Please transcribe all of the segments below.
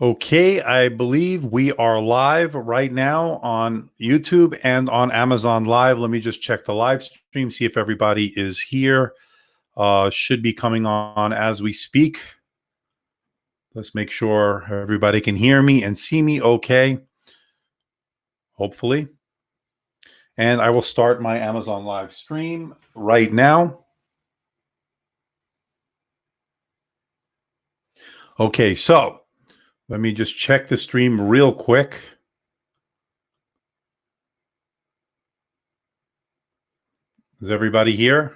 Okay, I believe we are live right now on YouTube and on Amazon Live. Let me just check the live stream, see if everybody is here. Should be coming on as we speak. Let's make sure everybody can hear me and see me okay, hopefully. And I will start my Amazon Live stream right now. Okay, so let me just check the stream real quick. Is everybody here?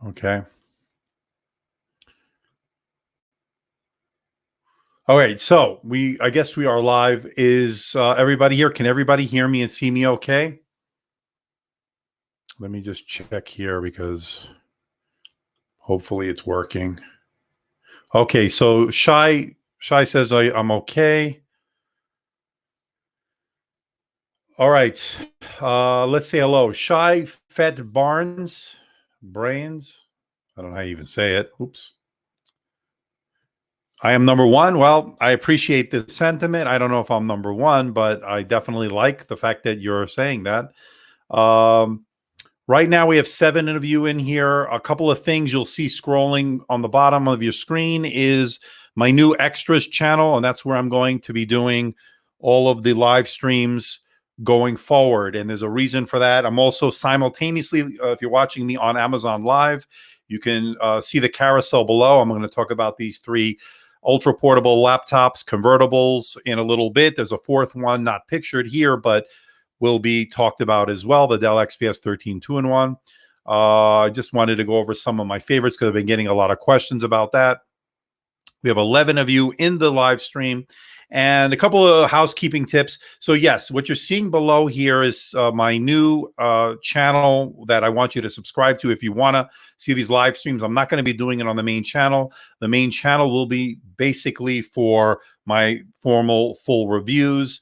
Okay. All right, so I guess we are live. Is everybody here? Can everybody hear me and see me okay? Let me just check here because hopefully it's working. Okay, so Shy says I'm okay. All right, let's say hello. Shy Fed Brains. I don't know how you even say it. Oops. I am number one. Well, I appreciate the sentiment. I don't know if I'm number one, but I definitely like the fact that you're saying that. Right now, we have 7 of you in here. A couple of things you'll see scrolling on the bottom of your screen is my new extras channel, and that's where I'm going to be doing all of the live streams going forward. And there's a reason for that. I'm also simultaneously, if you're watching me on Amazon Live, you can see the carousel below. I'm going to talk about these 3 ultra portable laptops, convertibles in a little bit. There's a 4th one not pictured here, but will be talked about as well, the Dell XPS 13 2-in-1. I just wanted to go over some of my favorites because I've been getting a lot of questions about that. We have 11 of you in the live stream and a couple of housekeeping tips. So yes, what you're seeing below here is my new channel that I want you to subscribe to if you want to see these live streams. I'm not going to be doing it on the main channel. The main channel will be basically for my formal full reviews,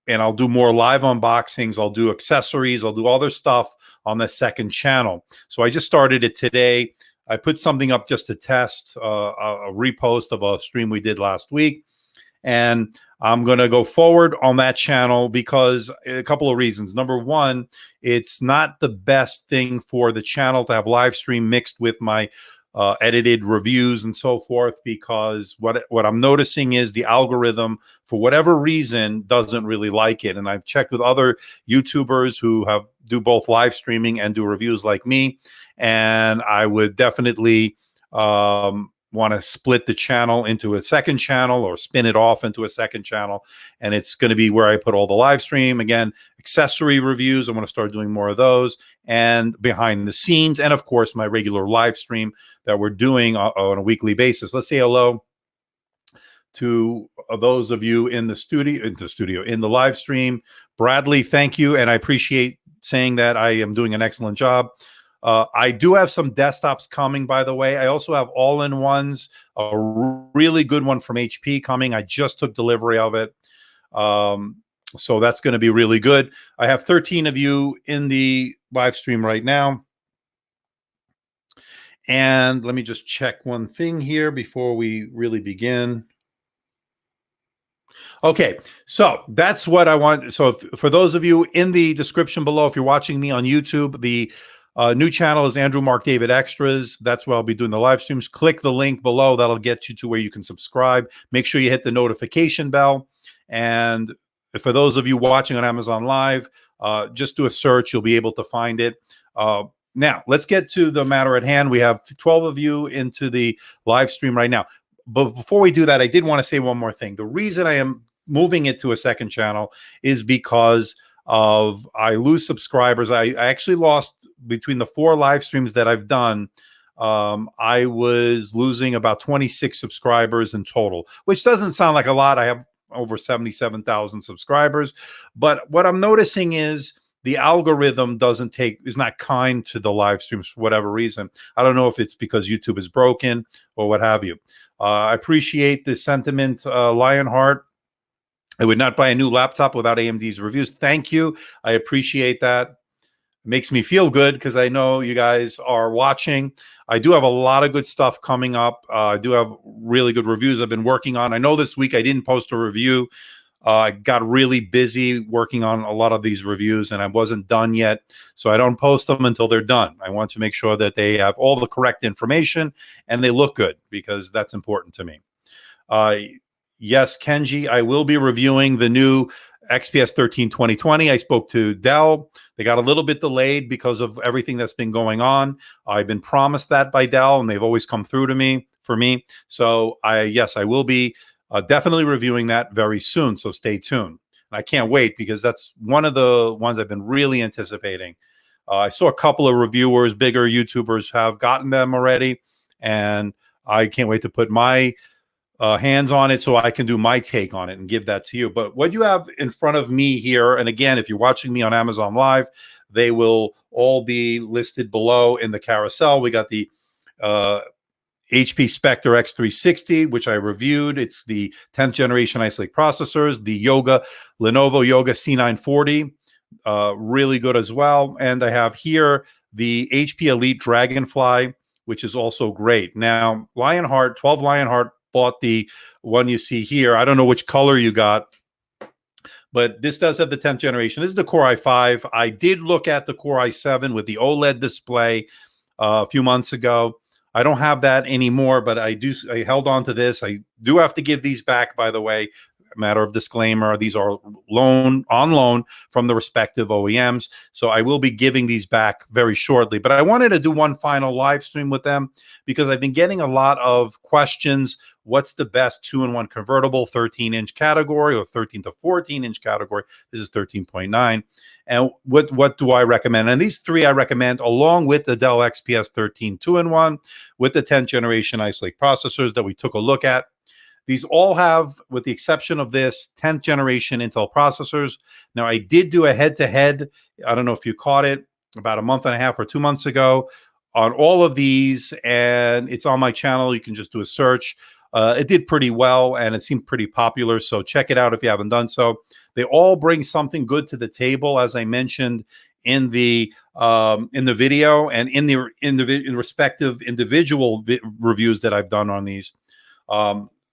and I'll do more live unboxings. I'll do accessories. I'll do other stuff on the second channel. So I just started it today. I put something up just to test, a repost of a stream we did last week. And I'm going to go forward on that channel because a couple of reasons. Number one, it's not the best thing for the channel to have live stream mixed with my edited reviews and so forth, because what I'm noticing is the algorithm, for whatever reason, doesn't really like it. And I've checked with other YouTubers who do both live streaming and do reviews like me, and I would definitely want to split the channel into a second channel or spin it off into a second channel. And it's going to be where I put all the live stream. Again, accessory reviews, I want to start doing more of those, and behind the scenes, and of course, my regular live stream that we're doing on a weekly basis. Let's say hello to those of you in the live stream. Bradley, thank you. And I appreciate saying that I am doing an excellent job. I do have some desktops coming, by the way. I also have all-in-ones, a really good one from HP coming. I just took delivery of it. So that's going to be really good. I have 13 of you in the live stream right now. And let me just check one thing here before we really begin. Okay, so that's what I want. So for those of you in the description below, if you're watching me on YouTube, the new channel is Andrew Marc David Extras. That's where I'll be doing the live streams. Click the link below. That'll get you to where you can subscribe. Make sure you hit the notification bell. And for those of you watching on Amazon Live, just do a search. You'll be able to find it. Now, let's get to the matter at hand. We have 12 of you into the live stream right now. But before we do that, I did want to say one more thing. The reason I am moving it to a second channel is because I lose subscribers. I actually lost, between the 4 live streams that I've done, I was losing about 26 subscribers in total, which doesn't sound like a lot. I have over 77,000 subscribers. But what I'm noticing is the algorithm is not kind to the live streams for whatever reason. I don't know if it's because YouTube is broken or what have you. I appreciate the sentiment, Lionheart. I would not buy a new laptop without AMD's reviews. Thank you. I appreciate that. It makes me feel good because I know you guys are watching. I do have a lot of good stuff coming up. I do have really good reviews I've been working on. I know this week I didn't post a review. I got really busy working on a lot of these reviews, and I wasn't done yet. So I don't post them until they're done. I want to make sure that they have all the correct information and they look good, because that's important to me. Yes, Kenji, I will be reviewing the new XPS 13 2020. I spoke to Dell. They got a little bit delayed because of everything that's been going on. I've been promised that by Dell, and they've always come through to me for me. So yes, I will be definitely reviewing that very soon. So stay tuned. And I can't wait, because that's one of the ones I've been really anticipating. I saw a couple of reviewers, bigger YouTubers, have gotten them already, and I can't wait to put my hands on it so I can do my take on it and give that to you. But what you have in front of me here, and again, if you're watching me on Amazon Live, they will all be listed below in the carousel. We got the HP Spectre x360, which I reviewed. It's the 10th generation Ice Lake processors. The Lenovo Yoga C940, really good as well. And I have here the HP Elite Dragonfly, which is also great. Now, Lionheart, 12 Lionheart bought the one you see here. I don't know which color you got, but this does have the 10th generation. This is the Core i5. I did look at the Core i7 with the OLED display a few months ago. I don't have that anymore, but I held on to this. I do have to give these back, by the way. Matter of disclaimer, these are on loan from the respective OEMs. So I will be giving these back very shortly. But I wanted to do one final live stream with them, because I've been getting a lot of questions. What's the best 2-in-1 convertible 13-inch category, or 13 to 14-inch category? This is 13.9. And what do I recommend? And these three I recommend, along with the Dell XPS 13 2-in-1 with the 10th generation Ice Lake processors that we took a look at. These all have, with the exception of this, 10th generation Intel processors. Now, I did do a head-to-head. I don't know if you caught it, about a month and a half or 2 months ago, on all of these, and it's on my channel. You can just do a search. It did pretty well, and it seemed pretty popular, so check it out if you haven't done so. They all bring something good to the table, as I mentioned in the video and in the respective individual reviews that I've done on these.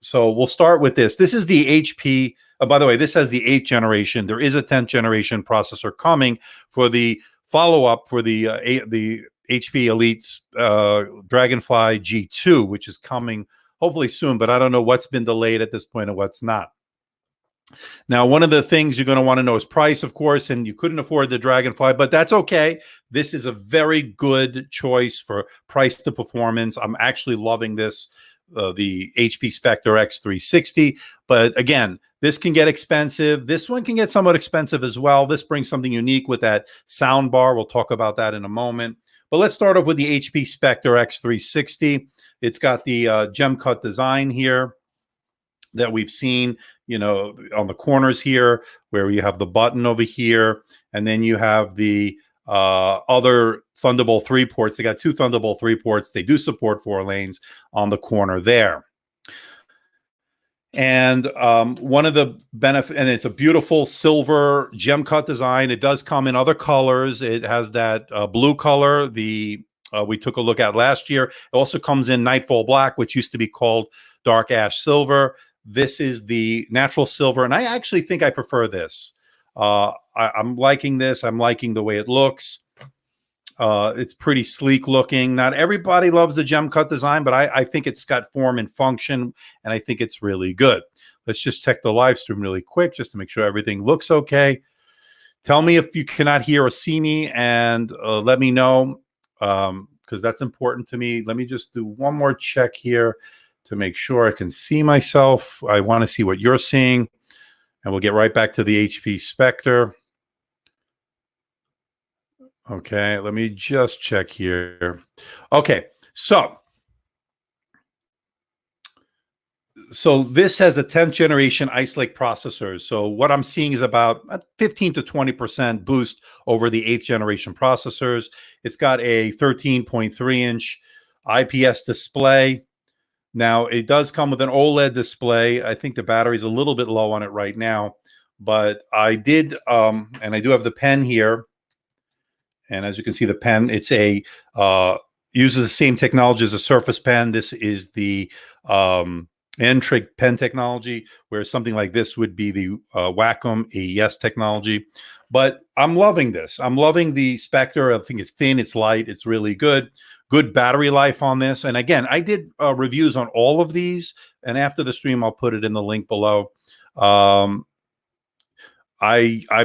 So we'll start with this. This is the HP. By the way, this has the 8th generation. There is a 10th generation processor coming for the follow-up for the HP Elite's Dragonfly G2, which is coming hopefully soon, but I don't know what's been delayed at this point and what's not. Now, one of the things you're going to want to know is price, of course, and you couldn't afford the Dragonfly, but that's okay. This is a very good choice for price to performance. I'm actually loving this. The HP Spectre x360. But again, this can get expensive. This one can get somewhat expensive as well. This brings something unique with that sound bar. We'll talk about that in a moment. But let's start off with the HP Spectre x360. It's got the gem cut design here that we've seen, on the corners here, where you have the button over here, and then you have the other Thunderbolt 3 ports. They got 2 Thunderbolt 3 ports. They do support 4 lanes on the corner there. And one of the benefits, and it's a beautiful silver gem cut design. It does come in other colors. It has that blue color we took a look at last year. It also comes in Nightfall Black, which used to be called Dark Ash Silver. This is the natural silver, and I actually think I prefer this. I'm liking this. I'm liking the way it looks. It's pretty sleek looking. Not everybody loves the gem cut design, but I think it's got form and function, and I think it's really good. Let's just check the live stream really quick just to make sure everything looks okay. Tell me if you cannot hear or see me, and let me know, because that's important to me. Let me just do one more check here to make sure I can see myself. I want to see what you're seeing, and we'll get right back to the HP Spectre. Okay, let me just check here. Okay, so this has a 10th generation Ice Lake processor. So what I'm seeing is about a 15 to 20% boost over the 8th generation processors. It's got a 13.3-inch IPS display. Now, it does come with an OLED display. I think the battery's a little bit low on it right now, but I did, and I do have the pen here. And as you can see, the pen, it's a uses the same technology as a Surface Pen. This is the N-Trig pen technology, where something like this would be the Wacom AES technology. But I'm loving this. I'm loving the Spectre. I think it's thin, it's light, it's really good. Good battery life on this. And again, I did reviews on all of these, and after the stream, I'll put it in the link below. I'm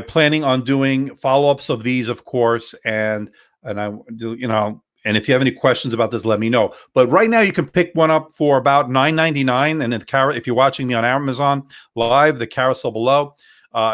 planning on doing follow-ups of these, of course, and I do, you know. And if you have any questions about this, let me know. But right now, you can pick one up for about $9.99. And if you're watching me on Amazon Live, the carousel below,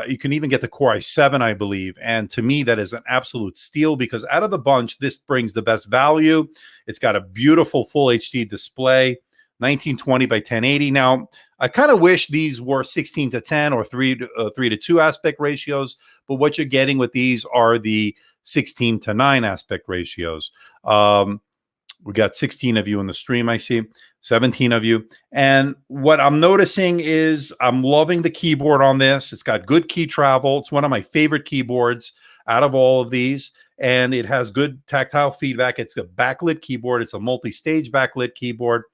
you can even get the Core i7, I believe. And to me, that is an absolute steal, because out of the bunch, this brings the best value. It's got a beautiful full HD display, 1920 by 1080. Now, I kind of wish these were 16:10 or 3:2 aspect ratios, but what you're getting with these are the 16:9 aspect ratios. We got 16 of you in the stream, I see, 17 of you. And what I'm noticing is I'm loving the keyboard on this. It's got good key travel. It's one of my favorite keyboards out of all of these. And it has good tactile feedback. It's a backlit keyboard. It's a multi-stage backlit keyboard.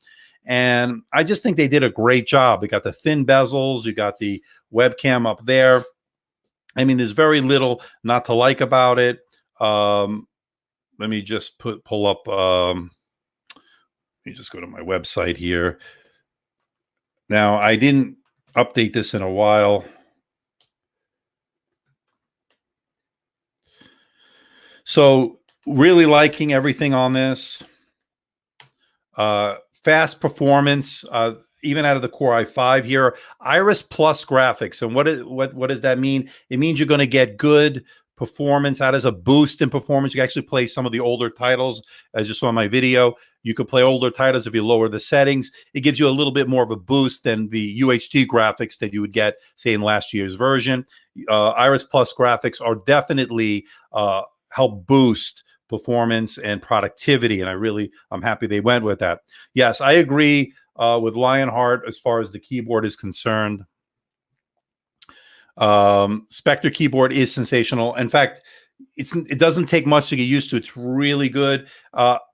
And I just think they did a great job. They got the thin bezels. You got the webcam up there. I mean, there's very little not to like about it. Let me just pull up. Let me just go to my website here. Now, I didn't update this in a while. So really liking everything on this. Fast performance, even out of the Core i5 here. Iris Plus graphics. And what does that mean? It means you're going to get good performance. That is a boost in performance. You can actually play some of the older titles, as you saw in my video. You could play older titles if you lower the settings. It gives you a little bit more of a boost than the UHD graphics that you would get, say, in last year's version. Iris Plus graphics are definitely help boost performance and productivity, and I'm happy they went with that. Yes, I agree with Lionheart as far as the keyboard is concerned. Spectre keyboard is sensational. In fact, it doesn't take much to get used to. It's really good.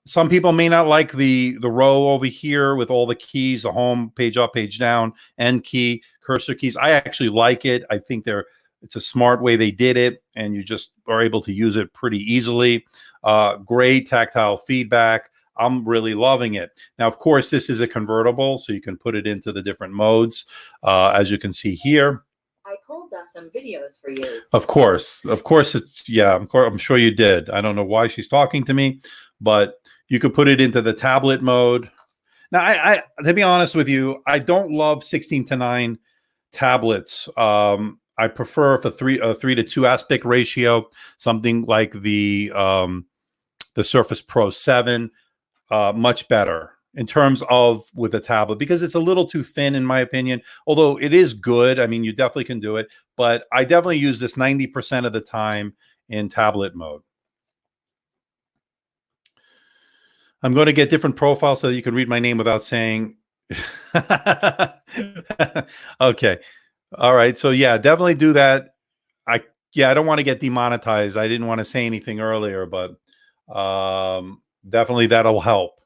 Some people may not like the row over here with all the keys, the home, page up, page down, end key, cursor keys. I actually like it. I think it's a smart way they did it, and you just are able to use it pretty easily. Great tactile feedback. I'm really loving it. Now, of course, this is a convertible, so you can put it into the different modes, as you can see here. I pulled up some videos for you. Of course, I'm sure you did. I don't know why she's talking to me, but you could put it into the tablet mode. Now, I to be honest with you, I don't love 16:9 tablets. I prefer if a 3:2 aspect ratio, something like the Surface Pro 7, much better in terms of with a tablet, because it's a little too thin in my opinion, although it is good. I mean, you definitely can do it, but I definitely use this 90% of the time in tablet mode. I'm going to get different profiles so that you can read my name without saying okay. All right. So yeah, definitely do that. I don't want to get demonetized. I didn't want to say anything earlier, but definitely that'll help.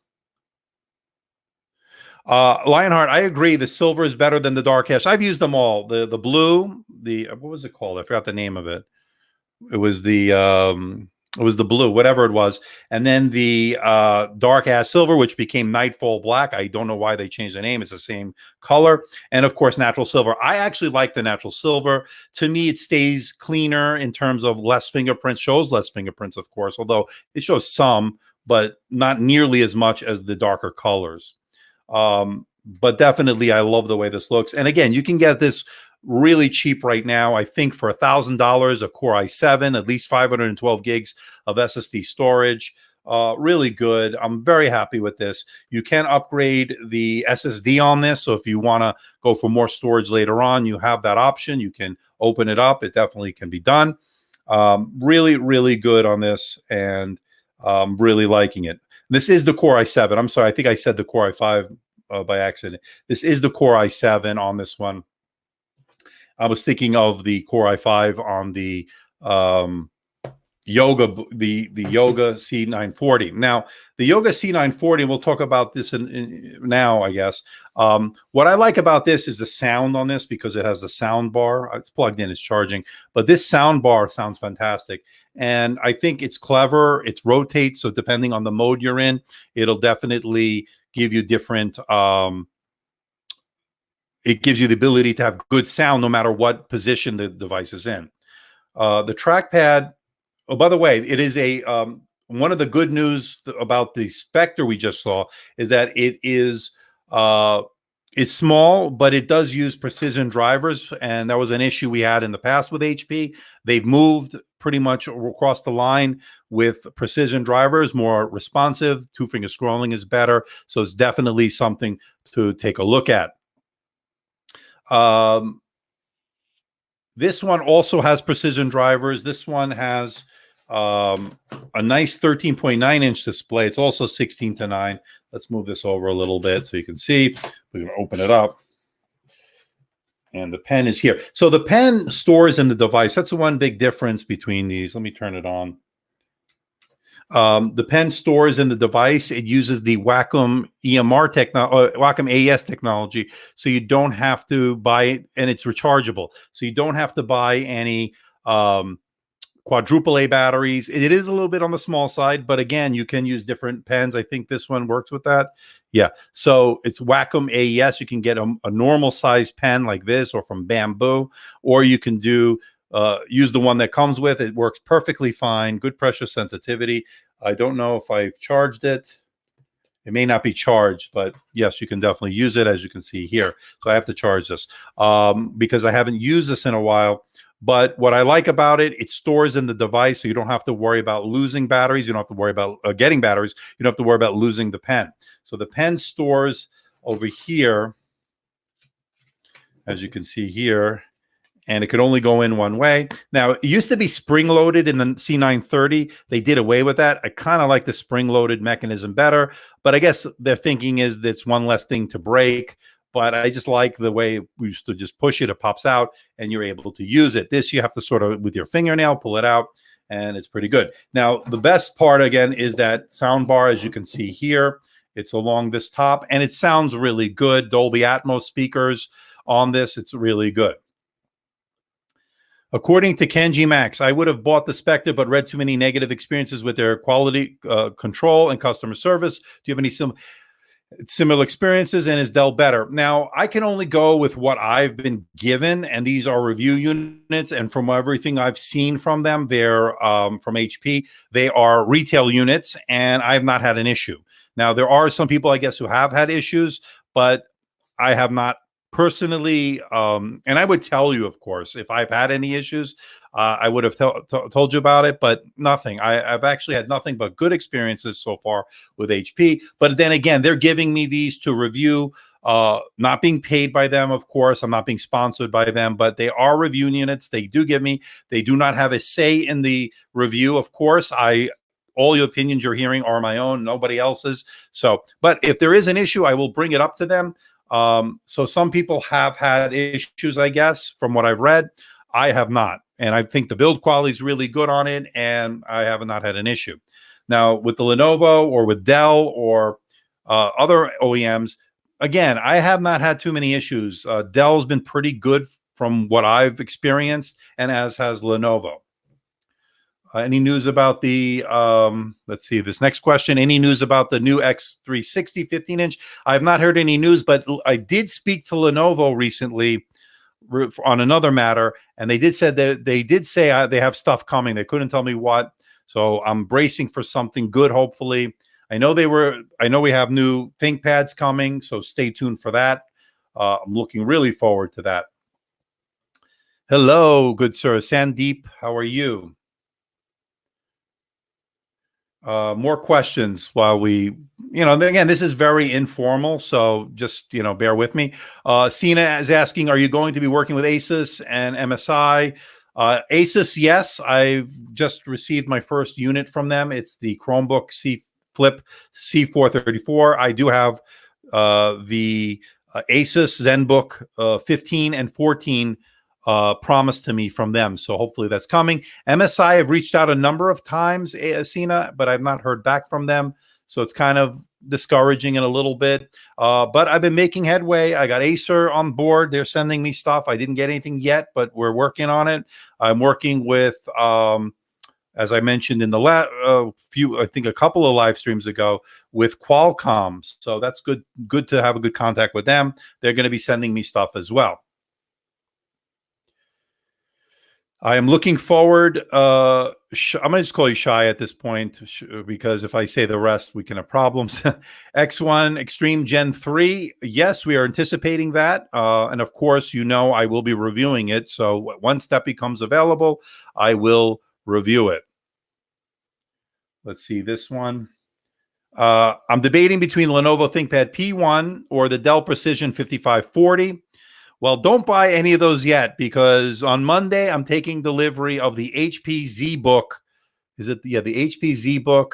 Lionheart, I agree. The silver is better than the dark ash. I've used them all. The blue, what was it called? I forgot the name of it. It was the blue, whatever it was. And then the dark ash silver, which became Nightfall black. I don't know why they changed the name. It's the same color. And of course, natural silver. I actually like the natural silver. To me, it stays cleaner in terms of less fingerprints, shows less fingerprints, of course, although it shows some, but not nearly as much as the darker colors. But definitely, I love the way this looks. And again, you can get this really cheap right now. I think for $1,000, a Core i7, at least 512 gigs of SSD storage. Really good. I'm very happy with this. You can upgrade the SSD on this. So if you want to go for more storage later on, you have that option. You can open it up. It definitely can be done. Really, really good on this, and really liking it. This is the Core i7. I'm sorry. I think I said the Core i5 by accident. This is the Core i7 on this one. I was thinking of the Core i5 on the the Yoga C940. Now, the Yoga C940, we'll talk about this now, I guess. What I like about this is the sound on this, because it has a sound bar. It's plugged in, it's charging, but this sound bar sounds fantastic. And I think it's clever. It rotates, so depending on the mode you're in, it'll definitely give you different. It gives you the ability to have good sound no matter what position the device is in. The trackpad. Oh, by the way, it is a one of the good news about the Spectre we just saw is that it is small, but it does use precision drivers, and that was an issue we had in the past with HP. They've moved pretty much across the line with precision drivers, more responsive. Two-finger scrolling is better, so it's definitely something to take a look at. This one also has precision drivers. This one has a nice 13.9-inch display. It's also 16:9. Let's move this over a little bit so you can see. We're going to open it up. And the pen is here. So the pen stores in the device. That's the one big difference between these. Let me turn it on. The pen stores in the device. It uses the Wacom EMR Wacom AES technology, so you don't have to buy it, and it's rechargeable. So you don't have to buy any quadruple A batteries. It is a little bit on the small side, but again, you can use different pens. I think this one works with that. Yeah. So it's Wacom AES. You can get a normal size pen like this, or from Bamboo, or you can do use the one that comes with it. Works perfectly fine. Good pressure sensitivity. I don't know if I've charged it. It may not be charged, but yes, you can definitely use it, as you can see here. So I have to charge this because I haven't used this in a while. But what I like about it, it stores in the device, so you don't have to worry about losing batteries. You don't have to worry about getting batteries. You don't have to worry about losing the pen. So the pen stores over here, as you can see here, and it could only go in one way. Now, it used to be spring-loaded in the C930. They did away with that. I kind of like the spring-loaded mechanism better, but I guess their thinking is that's one less thing to break. But I just like the way we used to just push it, it pops out, and you're able to use it. This, you have to sort of, with your fingernail, pull it out, and it's pretty good. Now, the best part, again, is that sound bar, as you can see here. It's along this top, and it sounds really good. Dolby Atmos speakers on this. It's really good. According to Kenji Max, I would have bought the Spectre, but read too many negative experiences with their quality control and customer service. Do you have any similar experiences, and is Dell better? Now, I can only go with what I've been given, and these are review units, and from everything I've seen from them, they're from HP. They are retail units, and I have not had an issue. Now, there are some people, I guess, who have had issues, but I have not personally, and I would tell you, of course, if I've had any issues, I would have told you about it, but nothing. I've actually had nothing but good experiences so far with HP. But then again, they're giving me these to review, not being paid by them, of course. I'm not being sponsored by them, but they are review units. They do give me, they do not have a say in the review, of course. All your opinions you're hearing are my own, nobody else's. So, but if there is an issue, I will bring it up to them. So some people have had issues, I guess, from what I've read. I have not. And I think the build quality is really good on it, and I have not had an issue. Now, with the Lenovo or with Dell or other OEMs, again, I have not had too many issues. Dell's been pretty good from what I've experienced, and as has Lenovo. Any news about the, let's see, this next question. Any news about the new X360 15-inch? I have not heard any news, but I did speak to Lenovo recently on another matter, and they did say that they have stuff coming. They couldn't tell me what, so I'm bracing for something good, hopefully. I know we have new ThinkPads coming, so stay tuned for that. I'm looking really forward to that. Hello, good sir. Sandeep, how are you? More questions while we, again, this is very informal, so just, bear with me. Sina is asking, are you going to be working with Asus and MSI? Asus, yes. I've just received my first unit from them. It's the Chromebook Flip C434. I do have the Asus ZenBook 15 and 14 promised to me from them. So hopefully that's coming. MSI have reached out a number of times, Sina, but I've not heard back from them. So it's kind of discouraging in a little bit. But I've been making headway. I got Acer on board. They're sending me stuff. I didn't get anything yet, but we're working on it. I'm working with, as I mentioned in the I think a couple of live streams ago, with Qualcomm. So that's good to have a good contact with them. They're going to be sending me stuff as well. I am looking forward. I'm going to just call you Shy at this point, because if I say the rest, we can have problems. X1 Extreme Gen 3. Yes, we are anticipating that. And of course, I will be reviewing it. So once that becomes available, I will review it. Let's see this one. I'm debating between Lenovo ThinkPad P1 or the Dell Precision 5540. Well, don't buy any of those yet, because on Monday I'm taking delivery of the HP ZBook. Is it the HP ZBook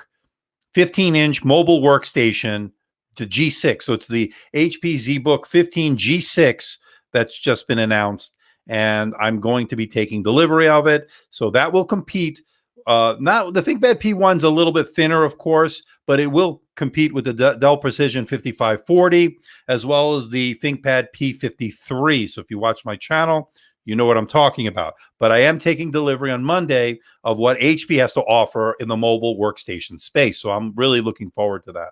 15-inch mobile workstation to G6? So it's the HP ZBook 15 G6 that's just been announced, and I'm going to be taking delivery of it. So that will compete. Now the ThinkPad P1's a little bit thinner, of course, but it will compete with the Dell Precision 5540 as well as the ThinkPad P53. So if you watch my channel, you know what I'm talking about. But I am taking delivery on Monday of what HP has to offer in the mobile workstation space. So I'm really looking forward to that.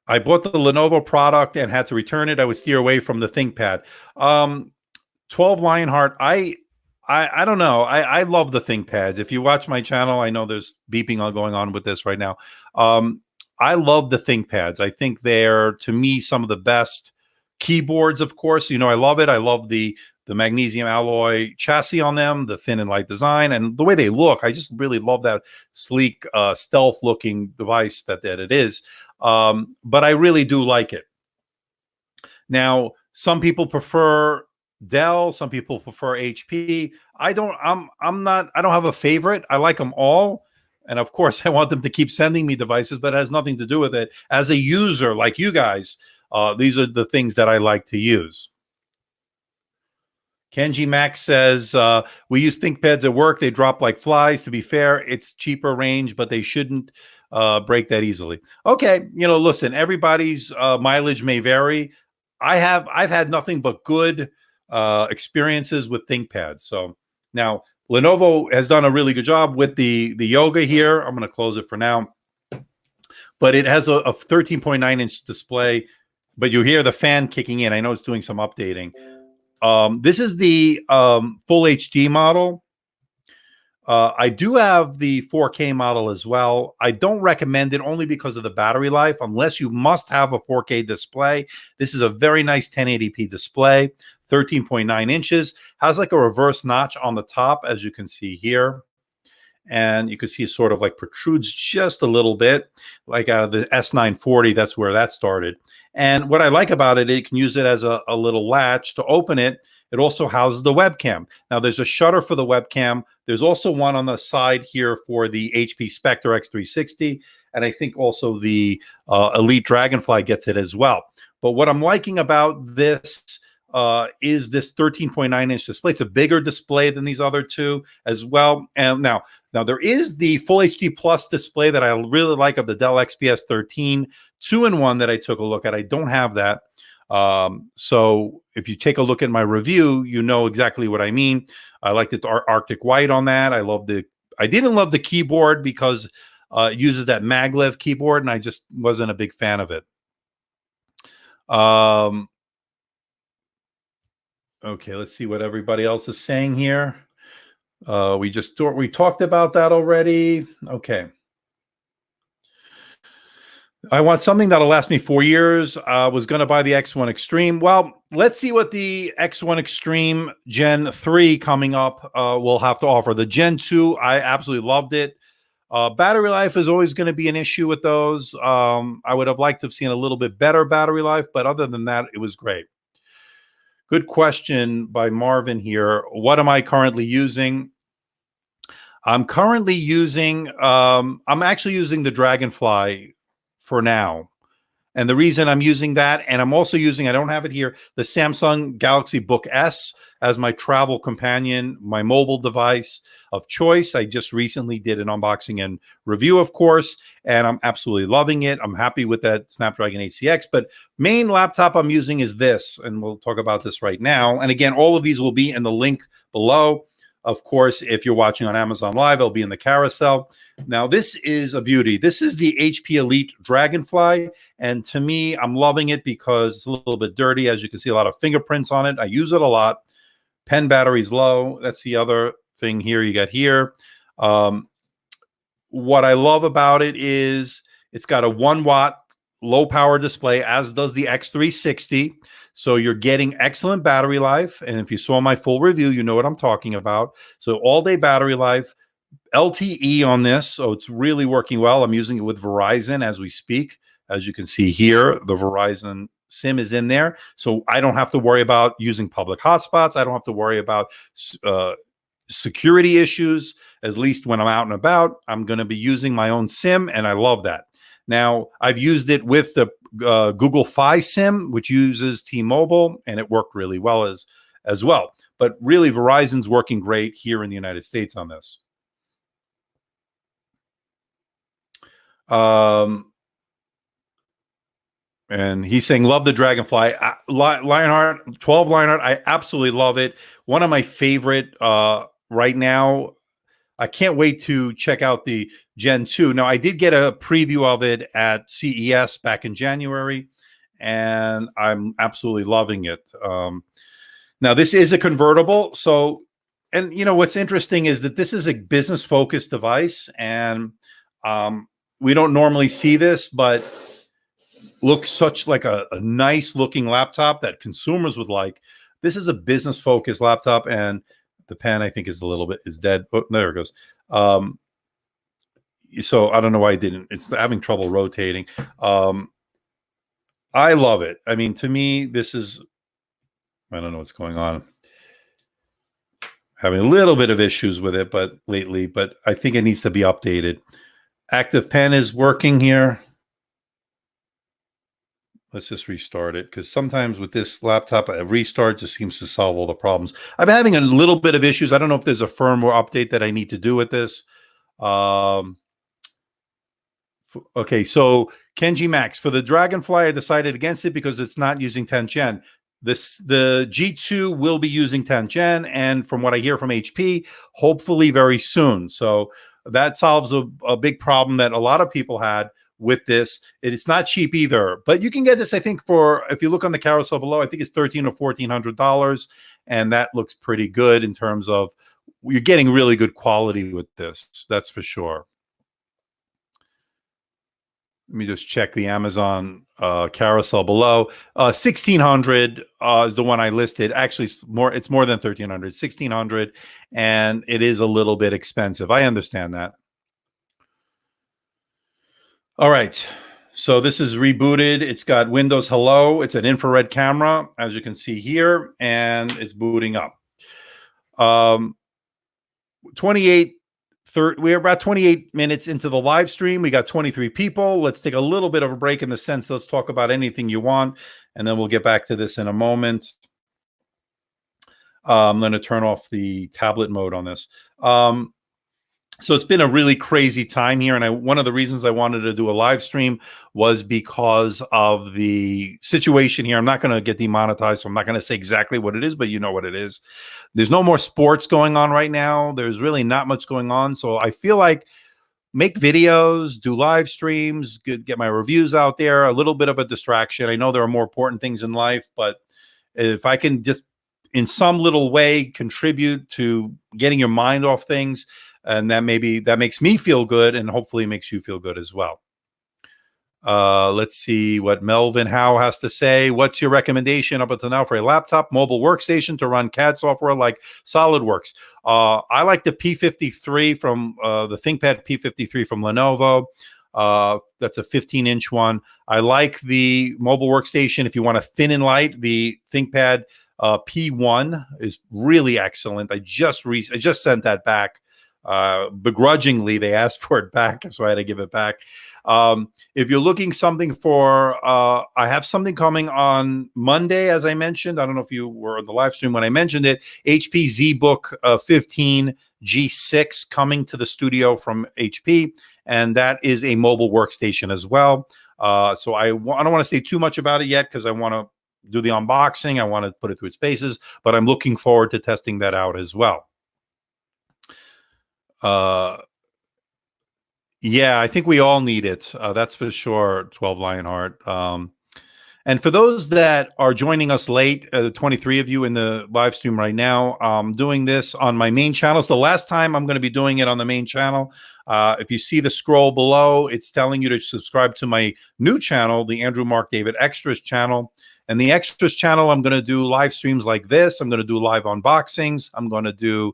I bought the Lenovo product and had to return it. I would steer away from the ThinkPad. 12 Lionheart, I don't know. I love the ThinkPads. If you watch my channel, I know there's beeping going on with this right now. I love the ThinkPads. I think they're, to me, some of the best keyboards, of course. I love it. I love the magnesium alloy chassis on them, the thin and light design, and the way they look. I just really love that sleek, stealth-looking device that it is. But I really do like it. Now, some people prefer Dell, some people prefer HP. I don't have a favorite. I like them all. And of course, I want them to keep sending me devices, but it has nothing to do with it. As a user like you guys, these are the things that I like to use. Kenji Max says, we use ThinkPads at work. They drop like flies. To be fair, it's cheaper range, but they shouldn't break that easily. Okay, listen, everybody's mileage may vary. I've had nothing but good experiences with ThinkPads. So now Lenovo has done a really good job with the Yoga here. I'm going to close it for now, but it has a 13.9-inch display, but you hear the fan kicking in. I know it's doing some updating. This is the full HD model. I do have the 4K model as well. I don't recommend it only because of the battery life, unless you must have a 4K display. This is a very nice 1080p display, 13.9 inches, has like a reverse notch on the top, as you can see here. And you can see it sort of like protrudes just a little bit, like out of the S940. That's where that started. And what I like about it, it can use it as a little latch to open it. It also houses the webcam. Now, there's a shutter for the webcam. There's also one on the side here for the HP Spectre x360. And I think also the Elite Dragonfly gets it as well. But what I'm liking about this is this 13.9-inch display. It's a bigger display than these other two as well. And now there is the Full HD Plus display that I really like of the Dell XPS 13 2-in-1 that I took a look at. I don't have that. So if you take a look at my review, you know exactly what I mean. I liked the Arctic White on that. I didn't love the keyboard because it uses that maglev keyboard, and I just wasn't a big fan of it. Okay, let's see what everybody else is saying here. We talked about that already. Okay. I want something that'll last me 4 years. I was going to buy the X1 Extreme. Well, let's see what the X1 Extreme Gen 3 coming up will have to offer. The Gen 2, I absolutely loved it. Battery life is always going to be an issue with those. I would have liked to have seen a little bit better battery life, but other than that, it was great. Good question by Marvin here. What am I currently using? I'm currently using, I'm actually using the Dragonfly for now. And the reason I'm using that, and I'm also using, I don't have it here, the Samsung Galaxy Book S as my travel companion, my mobile device of choice. I just recently did an unboxing and review, of course, and I'm absolutely loving it. I'm happy with that Snapdragon 8CX, but main laptop I'm using is this, and we'll talk about this right now. And again, all of these will be in the link below. Of course, if you're watching on Amazon Live, it'll be in the carousel. Now, this is a beauty. This is the HP Elite Dragonfly. And to me, I'm loving it because it's a little bit dirty. As you can see, a lot of fingerprints on it. I use it a lot. Pen battery's low. That's the other thing here you got here. What I love about it is it's got a 1-watt low power display, as does the X360. So you're getting excellent battery life. And if you saw my full review, you know what I'm talking about. So all day battery life, LTE on this. So it's really working well. I'm using it with Verizon as we speak. As you can see here, the Verizon SIM is in there. So I don't have to worry about using public hotspots. I don't have to worry about security issues. At least when I'm out and about, I'm going to be using my own SIM, and I love that. Now, I've used it with the Google Fi SIM, which uses T-Mobile, and it worked really well as well. But really, Verizon's working great here in the United States on this. And he's saying, love the Dragonfly. Lionheart, 12 Lionheart, I absolutely love it. One of my favorite right now. I can't wait to check out the Gen 2. Now, I did get a preview of it at CES back in January, and I'm absolutely loving it. Now, this is a convertible. So, and you know, what's interesting is that this is a business-focused device, and we don't normally see this, but looks such like a nice-looking laptop that consumers would like. This is a business-focused laptop, and the pen, I think, is dead. Oh, there it goes. So I don't know why I didn't. It's having trouble rotating. I love it. I mean, to me, this is, I don't know what's going on. Having a little bit of issues with it, but lately, but I think it needs to be updated. Active Pen is working here. Let's just restart it, because sometimes with this laptop, a restart just seems to solve all the problems. I've been having a little bit of issues. I don't know if there's a firmware update that I need to do with this. Okay, so Kenji Max, for the Dragonfly, I decided against it because it's not using 10th gen. The G2 will be using 10th gen, and from what I hear from HP, hopefully very soon. So that solves a big problem that a lot of people had with this. It's not cheap either, but you can get this, I think, for, if you look on the carousel below, I think it's $1,300 or $1,400, and that looks pretty good in terms of you're getting really good quality with this. That's for sure. Let me just check the Amazon carousel below. 1,600 is the one I listed. Actually, it's more than 1,300. 1,600, and it is a little bit expensive. I understand that. All right, so this is rebooted. It's got Windows Hello. It's an infrared camera, as you can see here, and it's booting up. We're about 28 minutes into the live stream. We got 23 people. Let's take a little bit of a break in the sense, let's talk about anything you want, and then we'll get back to this in a moment. I'm going to turn off the tablet mode on this. So it's been a really crazy time here, and one of the reasons I wanted to do a live stream was because of the situation here. I'm not going to get demonetized, so I'm not going to say exactly what it is, but you know what it is. There's no more sports going on right now. There's really not much going on, so I feel like make videos, do live streams, get my reviews out there, a little bit of a distraction. I know there are more important things in life, but if I can just in some little way contribute to getting your mind off things, and that makes me feel good, and hopefully makes you feel good as well. Let's see what Melvin Howe has to say. What's your recommendation up until now for a laptop mobile workstation to run CAD software like SolidWorks? I like the P53 from the ThinkPad P53 from Lenovo. That's a 15-inch one. I like the mobile workstation if you want to thin and light. The ThinkPad P1 is really excellent. I just sent that back begrudgingly, they asked for it back, so I had to give it back. If you're looking something for, I have something coming on Monday, as I mentioned. I don't know if you were on the live stream when I mentioned it. HP ZBook 15 G6 coming to the studio from HP, and that is a mobile workstation as well. So I don't want to say too much about it yet because I want to do the unboxing. I want to put it through its paces, but I'm looking forward to testing that out as well. Yeah, I think we all need it. That's for sure, 12 Lionheart. And for those that are joining us late, 23 of you in the live stream right now, I'm doing this on my main channel. It's the last time I'm going to be doing it on the main channel. If you see the scroll below, it's telling you to subscribe to my new channel, the Andrew Mark David Extras channel. And the Extras channel, I'm going to do live streams like this. I'm going to do live unboxings. I'm going to do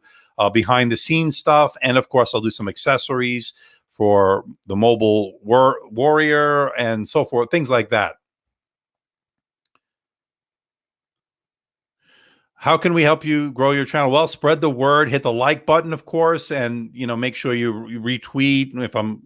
behind the scenes stuff. And of course, I'll do some accessories for the mobile warrior and so forth, things like that. How can we help you grow your channel? Well, spread the word, hit the like button, of course, and make sure you retweet.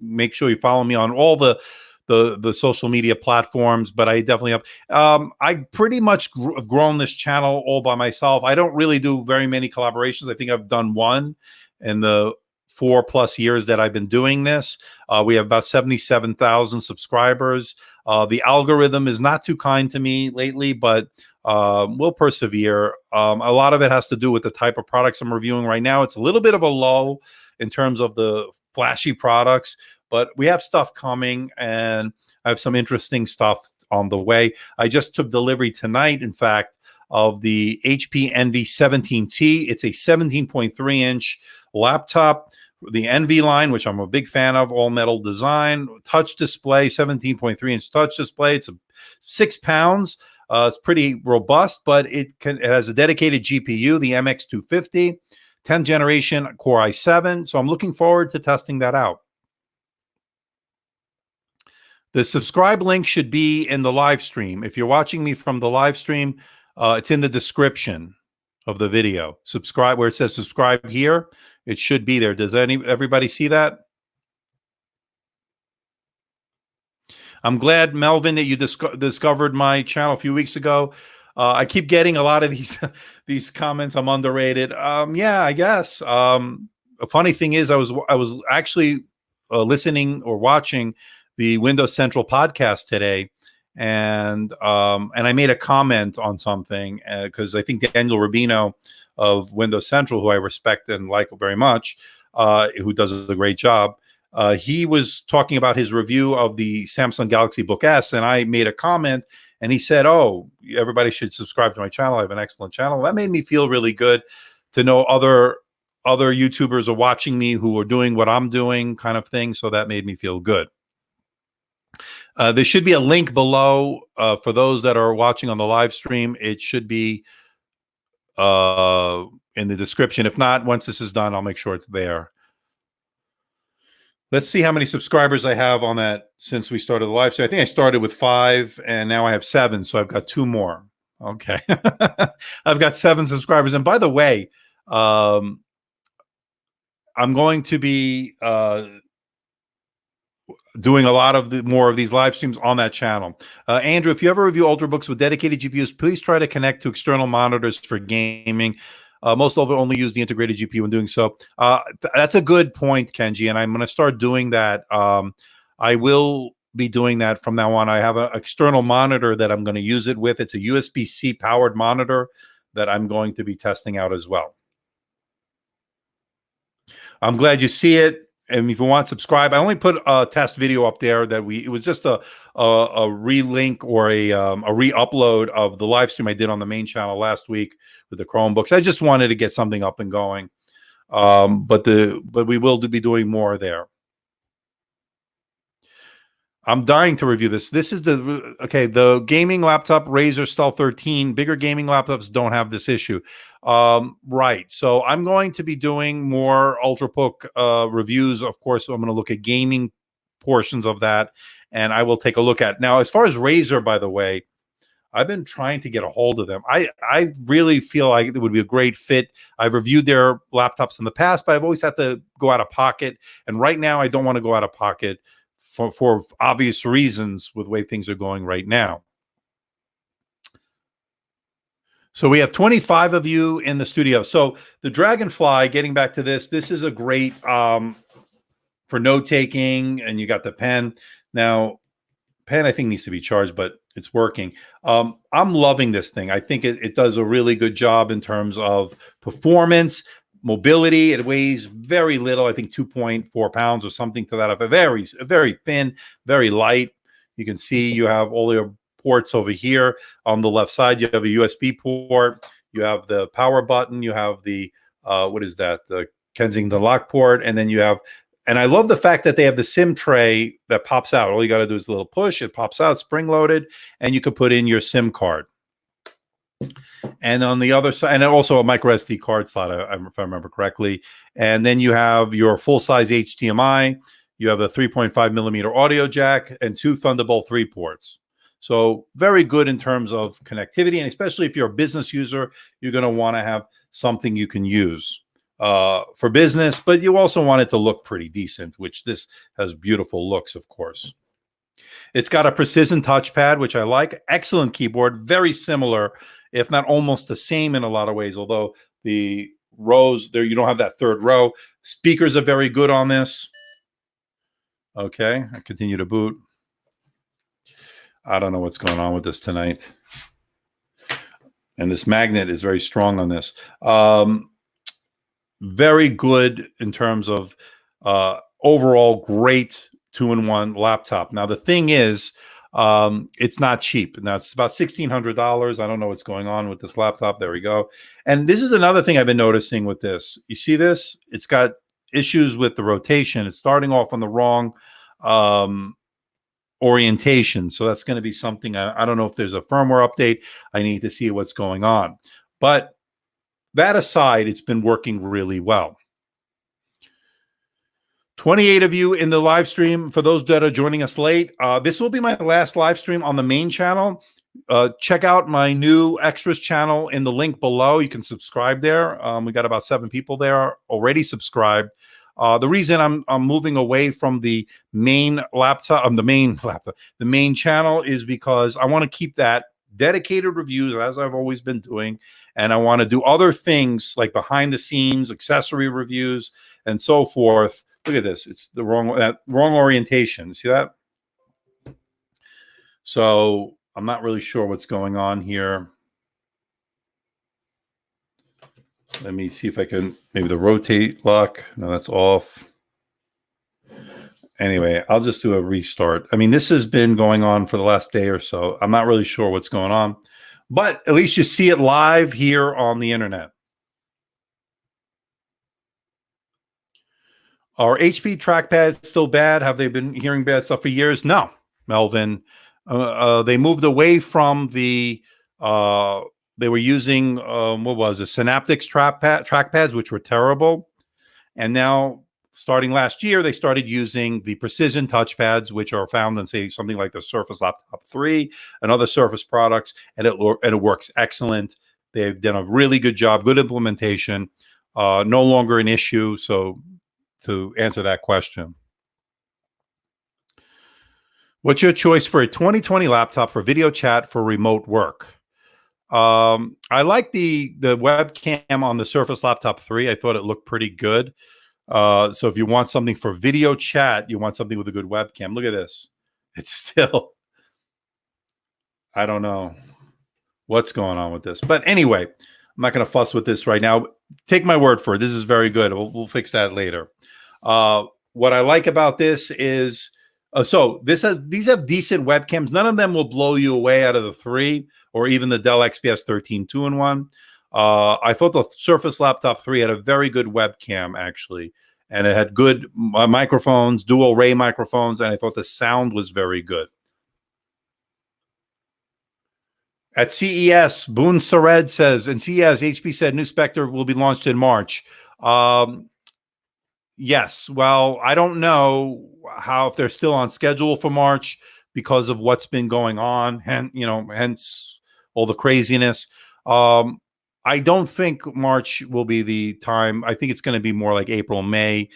Make sure you follow me on all the social media platforms. But I definitely have. I pretty much have grown this channel all by myself. I don't really do very many collaborations. I think I've done one in the 4+ years that I've been doing this. We have about 77,000 subscribers. The algorithm is not too kind to me lately, but we'll persevere. A lot of it has to do with the type of products I'm reviewing right now. It's a little bit of a lull in terms of the flashy products, but we have stuff coming, and I have some interesting stuff on the way. I just took delivery tonight, in fact, of the HP Envy 17T. It's a 17.3-inch laptop. The Envy line, which I'm a big fan of, all metal design, touch display, 17.3-inch touch display. It's 6 pounds. It's pretty robust, but it has a dedicated GPU, the MX250, 10th generation Core i7. So I'm looking forward to testing that out. The subscribe link should be in the live stream. If you're watching me from the live stream, it's in the description of the video. Subscribe where it says subscribe here. It should be there. Does everybody see that? I'm glad, Melvin, that you discovered my channel a few weeks ago. I keep getting a lot of these comments. I'm underrated. Yeah, I guess. A funny thing is, I was actually listening or watching the Windows Central podcast today, and I made a comment on something because I think Daniel Rubino of Windows Central, who I respect and like very much, who does a great job. He was talking about his review of the Samsung Galaxy Book S, and I made a comment, and he said, "Oh, everybody should subscribe to my channel. I have an excellent channel." That made me feel really good to know other YouTubers are watching me who are doing what I'm doing, kind of thing. So that made me feel good. There should be a link below for those that are watching on the live stream. It should be in the description. If not, once this is done, I'll make sure it's there. Let's see how many subscribers I have on that since we started the live stream. I think I started with 5 and now I have 7, so I've got 2 more. Okay. I've got 7 subscribers. And by the way, I'm going to be doing a lot of more of these live streams on that channel. Andrew, if you ever review Ultrabooks with dedicated GPUs, please try to connect to external monitors for gaming. Most of them only use the integrated GPU when doing so. That's a good point, Kenji, and I'm going to start doing that. I will be doing that from now on. I have an external monitor that I'm going to use it with. It's a USB-C powered monitor that I'm going to be testing out as well. I'm glad you see it. And if you want, subscribe. I only put a test video up there that it was just a relink or a re-upload of the live stream I did on the main channel last week with the Chromebooks. I just wanted to get something up and going. But we will be doing more there. I'm dying to review this. This is the gaming laptop Razer Stealth 13. Bigger gaming laptops don't have this issue. Right. So I'm going to be doing more Ultrabook reviews. Of course, I'm going to look at gaming portions of that, and I will take a look at. Now, as far as Razer, by the way, I've been trying to get a hold of them. I really feel like it would be a great fit. I've reviewed their laptops in the past, but I've always had to go out of pocket. And right now, I don't want to go out of pocket for obvious reasons with the way things are going right now. So we have 25 of you in the studio. So the Dragonfly, getting back to this is a great for note taking, and you got the pen. Now, pen I think needs to be charged, but it's working. I'm loving this thing. I think it does a really good job in terms of performance, mobility. It weighs very little. I think 2.4 pounds or something to that effect. Very thin, very light. You can see you have all your ports over here on the left side. You have a USB port. You have the power button. You have the what is that? The Kensington lock port, and then you have. And I love the fact that they have the SIM tray that pops out. All you got to do is a little push. It pops out, spring loaded, and you can put in your SIM card. And on the other side, and also a micro SD card slot, if I remember correctly. And then you have your full-size HDMI. You have a 3.5 millimeter audio jack and 2 Thunderbolt 3 ports. So very good in terms of connectivity. And especially if you're a business user, you're going to want to have something you can use for business, but you also want it to look pretty decent, which this has beautiful looks, of course. It's got a precision touchpad, which I like. Excellent keyboard, very similar, if not almost the same in a lot of ways, although the rows there, you don't have that third row. Speakers are very good on this. Okay, I continue to boot. I don't know what's going on with this tonight. And this magnet is very strong on this. Very good in terms of overall great 2-in-1 laptop. Now, the thing is, it's not cheap. Now, it's about $1,600. I don't know what's going on with this laptop. There we go. And this is another thing I've been noticing with this. You see this? It's got issues with the rotation. It's starting off on the wrong orientation. So that's going to be something. I don't know if there's a firmware update. I need to see what's going on. But that aside, it's been working really well. 28 of you in the live stream. For those that are joining us late, this will be my last live stream on the main channel. Check out my new extras channel in the link below. You can subscribe there. We got about 7 people there already subscribed. The reason I'm moving away from the main laptop, the main channel, is because I want to keep that dedicated reviews as I've always been doing. And I want to do other things like behind the scenes, accessory reviews, and so forth. Look at this. It's the wrong orientation. See that? So I'm not really sure what's going on here. Let me see if I can, maybe the rotate lock. No, that's off. Anyway, I'll just do a restart. I mean, this has been going on for the last day or so. I'm not really sure what's going on. But at least you see it live here on the internet. Are HP trackpads still bad? Have they been hearing bad stuff for years? No, Melvin. They moved away from the, they were using, what was it, Synaptics trackpads, which were terrible. And now, starting last year, they started using the precision touchpads, which are found in, say, something like the Surface Laptop 3 and other Surface products, and it works excellent. They've done a really good job, good implementation, no longer an issue. So, to answer that question, what's your choice for a 2020 laptop for video chat for remote work? I like the webcam on the Surface Laptop 3. I thought it looked pretty good. So if you want something for video chat, you want something with a good webcam. Look at this. It's still, I don't know what's going on with this. But anyway, I'm not going to fuss with this right now. Take my word for it. This is very good. We'll fix that later. What I like about this is, so these have decent webcams. None of them will blow you away out of the 3 or even the Dell XPS 13 2-in-1. I thought the Surface Laptop 3 had a very good webcam, actually, and it had good microphones, dual ray microphones, and I thought the sound was very good. At CES, Boone Sared says, in CES, HP said new Spectre will be launched in March. Yes, well, I don't know how, if they're still on schedule for March because of what's been going on, and hence all the craziness. I don't think March will be the time. I think it's going to be more like April, May.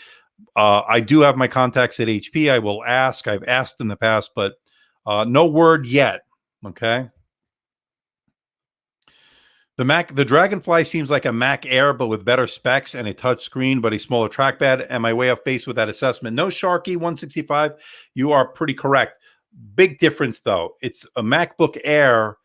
I do have my contacts at HP. I will ask. I've asked in the past, but no word yet. Okay. The Dragonfly seems like a Mac Air, but with better specs and a touch screen, but a smaller trackpad. Am I way off base with that assessment? No, Sharky 165. You are pretty correct. Big difference, though. It's a MacBook Air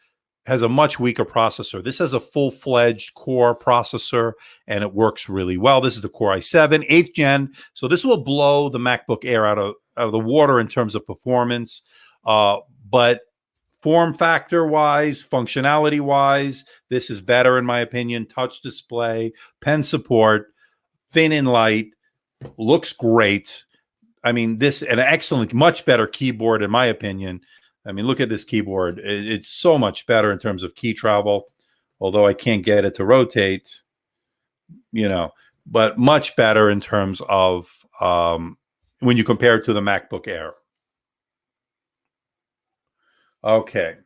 has a much weaker processor. This has a full-fledged Core processor, and it works really well. This is the Core i7, 8th gen. So this will blow the MacBook Air out of the water in terms of performance. But form factor-wise, functionality-wise, this is better, in my opinion. Touch display, pen support, thin and light, looks great. I mean, this an excellent, much better keyboard, in my opinion. I mean, look at this keyboard. It's so much better in terms of key travel, although I can't get it to rotate, but much better in terms of when you compare it to the MacBook Air. Okay.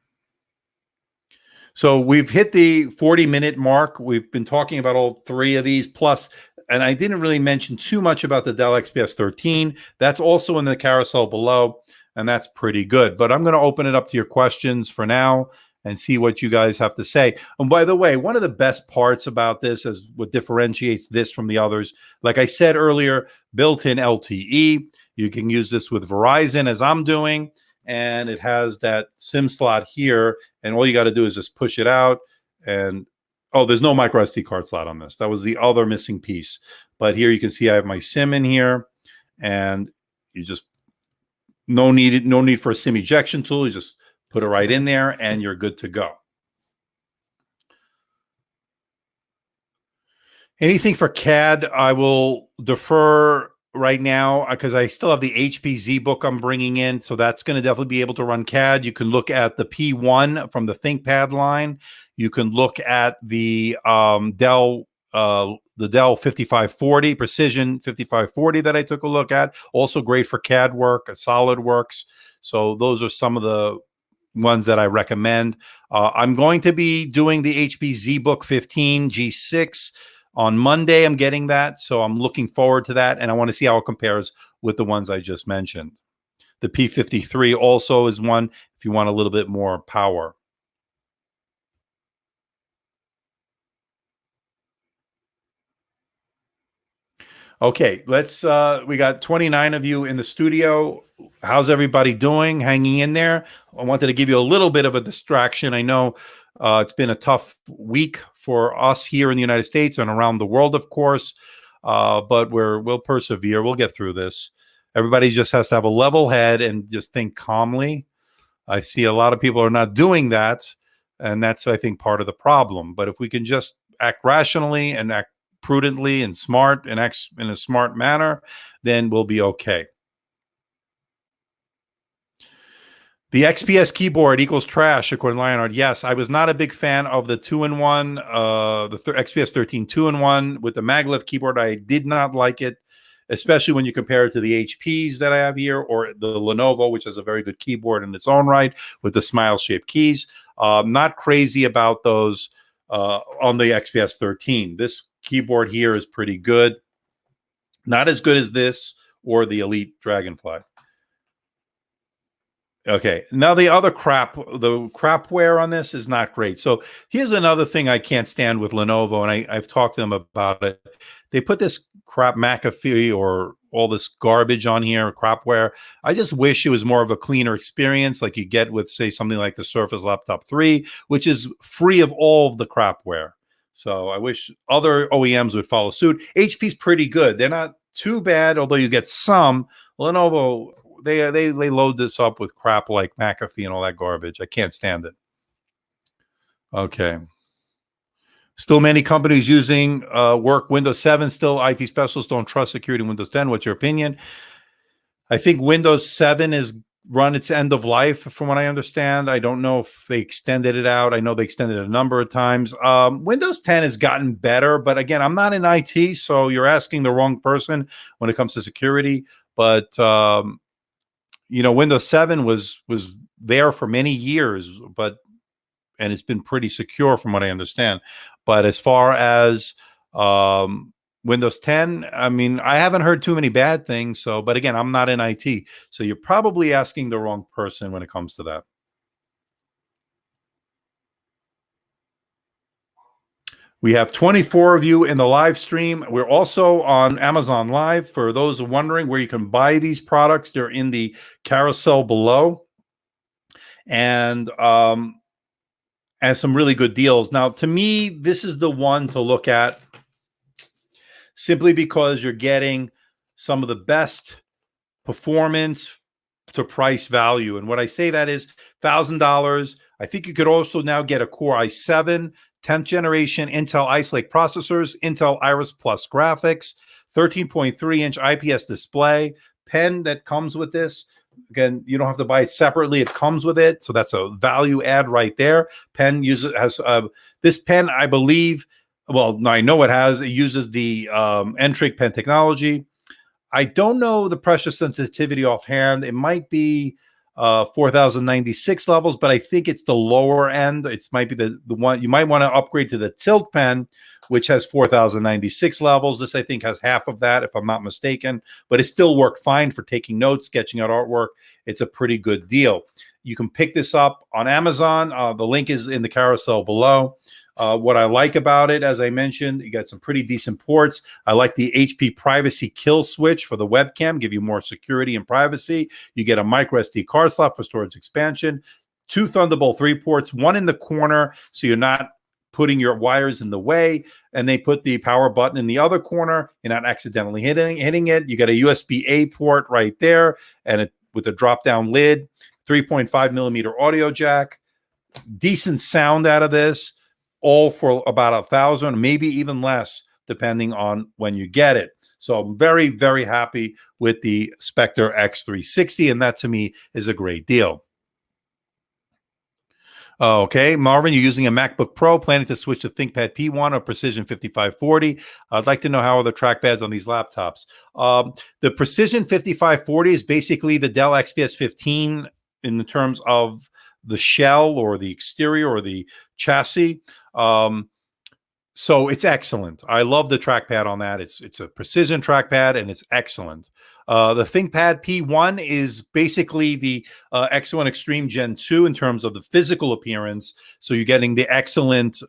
So we've hit the 40-minute mark. We've been talking about all three of these plus, and I didn't really mention too much about the Dell XPS 13. That's also in the carousel below. And that's pretty good. But I'm going to open it up to your questions for now and see what you guys have to say. And by the way, one of the best parts about this is what differentiates this from the others. Like I said earlier, built-in LTE. You can use this with Verizon as I'm doing. And it has that SIM slot here. And all you got to do is just push it out. And, oh, there's no micro SD card slot on this. That was the other missing piece. But here you can see I have my SIM in here. And you just no need for a SIM ejection tool. You just put it right in there and you're good to go. Anything for CAD, I will defer right now because I still have the HP ZBook I'm bringing in. So that's going to definitely be able to run CAD. You can look at the P1 from the ThinkPad line. You can look at the Dell 5540, Precision 5540 that I took a look at. Also great for CAD work, SolidWorks. So those are some of the ones that I recommend. I'm going to be doing the HP ZBook 15 G6 on Monday. I'm getting that. So I'm looking forward to that. And I want to see how it compares with the ones I just mentioned. The P53 also is one if you want a little bit more power. Okay, let's we got 29 of you in the studio. How's everybody doing? Hanging in there? I wanted to give you a little bit of a distraction. I know it's been a tough week for us here in the United States and around the world, of course, but we'll persevere. We'll get through this. Everybody just has to have a level head and just think calmly. I see a lot of people are not doing that, and that's, I think, part of the problem. But if we can just act rationally and act prudently and smart and act in a smart manner, then we'll be okay. The XPS keyboard equals trash, according to Leonard. Yes, I was not a big fan of the 2-in-1, XPS 13 2-in-1 with the maglev keyboard. I did not like it, especially when you compare it to the HPs that I have here or the Lenovo, which has a very good keyboard in its own right with the smile-shaped keys. Not crazy about those on the XPS 13. This keyboard here is pretty good. Not as good as this or the Elite Dragonfly. Okay, now the other crapware on this is not great. So here's another thing I can't stand with Lenovo, and I've talked to them about it. They put this crap McAfee or all this garbage on here, crapware. I just wish it was more of a cleaner experience like you get with, say, something like the Surface Laptop 3, which is free of all of the crapware. So I wish other OEMs would follow suit. HP's pretty good. They're not too bad, although you get some. Lenovo, they load this up with crap like McAfee and all that garbage. I can't stand it. Okay. Still many companies using work Windows 7. Still, IT specialists don't trust security in Windows 10. What's your opinion? I think Windows 7 is run its end of life, from what I understand. I don't know if they extended it out. I know they extended it a number of times. Windows 10 has gotten better, but again, I'm not in IT, so you're asking the wrong person when it comes to security. But Windows 7 was there for many years, but and it's been pretty secure from what I understand. But as far as Windows 10, I mean, I haven't heard too many bad things. So, but again, I'm not in IT, so you're probably asking the wrong person when it comes to that. We have 24 of you in the live stream. We're also on Amazon Live. For those wondering where you can buy these products, they're in the carousel below. And some really good deals. Now, to me, this is the one to look at simply because you're getting some of the best performance to price value. And what I say that is $1,000. I think you could also now get a Core i7, 10th generation Intel Ice Lake processors, Intel Iris Plus graphics, 13.3-inch IPS display, pen that comes with this. Again, you don't have to buy it separately. It comes with it. So that's a value add right there. Pen has this pen, I believe, well, I know it uses the N-Trig pen technology. I don't know the pressure sensitivity offhand. It might be 4096 levels, but I think it's the lower end. It might be the one you might want to upgrade to the Tilt pen, which has 4096 levels. This, I think, has half of that, if I'm not mistaken, but it still worked fine for taking notes, sketching out artwork. It's a pretty good deal. You can pick this up on Amazon. The link is in the carousel below. What I like about it, as I mentioned, you got some pretty decent ports. I like the HP privacy kill switch for the webcam, give you more security and privacy. You get a micro SD card slot for storage expansion, 2 Thunderbolt 3 ports, one in the corner, so you're not putting your wires in the way, and they put the power button in the other corner. You're not accidentally hitting it. You got a USB-A port right there, and with a drop-down lid, 3.5 millimeter audio jack, decent sound out of this. All for about $1,000, maybe even less, depending on when you get it. So I'm very, very happy with the Spectre X360, and that to me is a great deal. Okay, Marvin, you're using a MacBook Pro, planning to switch to ThinkPad P1 or Precision 5540. I'd like to know how are the trackpads on these laptops. The Precision 5540 is basically the Dell XPS 15 in the terms of the shell or the exterior or the chassis. So it's excellent. I love the trackpad on that. It's a precision trackpad and it's excellent. The ThinkPad P1 is basically the X1 Extreme Gen 2 in terms of the physical appearance. So you're getting the excellent